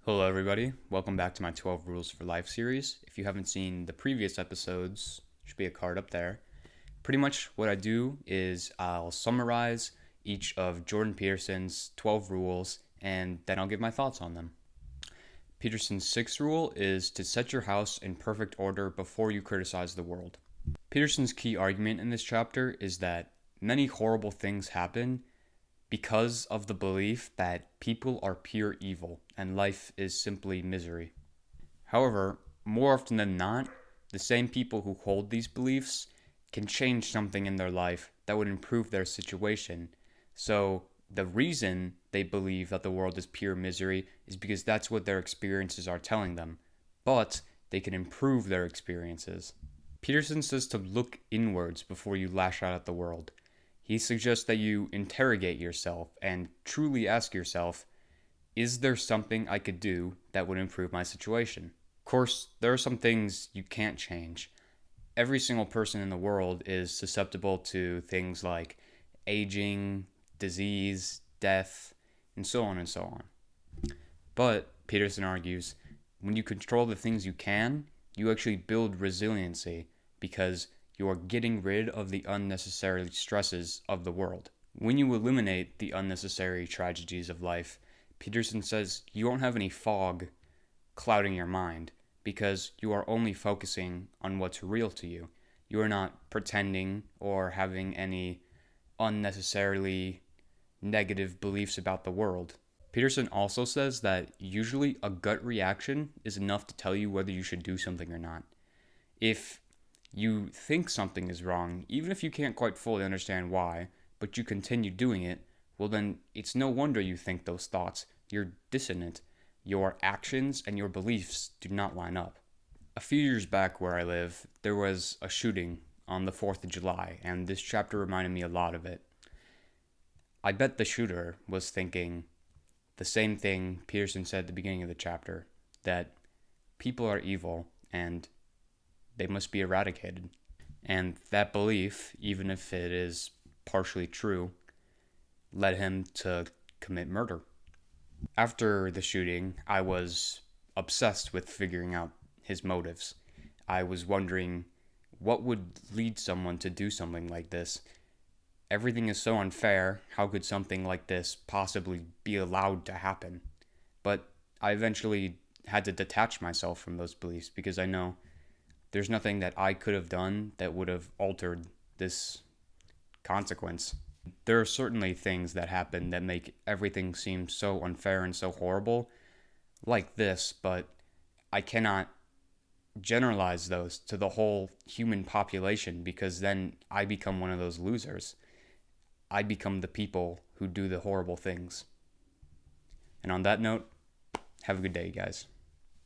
Hello, everybody. Welcome back to my 12 Rules for Life series. If you haven't seen the previous episodes, should be a card up there. Pretty much what I do is I'll summarize each of Jordan Peterson's 12 rules and then I'll give my thoughts on them. Peterson's sixth rule is to set your house in perfect order before you criticize the world. Peterson's key argument in this chapter is that many horrible things happen because of the belief that people are pure evil and life is simply misery. However, more often than not, the same people who hold these beliefs can change something in their life that would improve their situation. So, the reason they believe that the world is pure misery is because that's what their experiences are telling them. But they can improve their experiences. Peterson says to look inwards before you lash out at the world. He suggests that you interrogate yourself and truly ask yourself, is there something I could do that would improve my situation? Of course, there are some things you can't change. Every single person in the world is susceptible to things like aging, disease, death, and so on and so on. But, Peterson argues, when you control the things you can, you actually build resiliency because you are getting rid of the unnecessary stresses of the world. When you eliminate the unnecessary tragedies of life, Peterson says you won't have any fog clouding your mind because you are only focusing on what's real to you. You are not pretending or having any unnecessarily negative beliefs about the world. Peterson also says that usually a gut reaction is enough to tell you whether you should do something or not. If you think something is wrong, even if you can't quite fully understand why, but you continue doing it, well then it's no wonder you think those thoughts. You're dissonant. Your actions and your beliefs do not line up. A few years back where I live, there was a shooting on the 4th of July, and this chapter reminded me a lot of it. I bet the shooter was thinking the same thing Peterson said at the beginning of the chapter, that people are evil and they must be eradicated. And that belief, even if it is partially true, led him to commit murder. After the shooting, I was obsessed with figuring out his motives. I was wondering what would lead someone to do something like this. Everything is so unfair. How could something like this possibly be allowed to happen? But I eventually had to detach myself from those beliefs because I know there's nothing that I could have done that would have altered this consequence. There are certainly things that happen that make everything seem so unfair and so horrible, like this, but I cannot generalize those to the whole human population because then I become one of those losers. I become the people who do the horrible things. And on that note, have a good day, guys.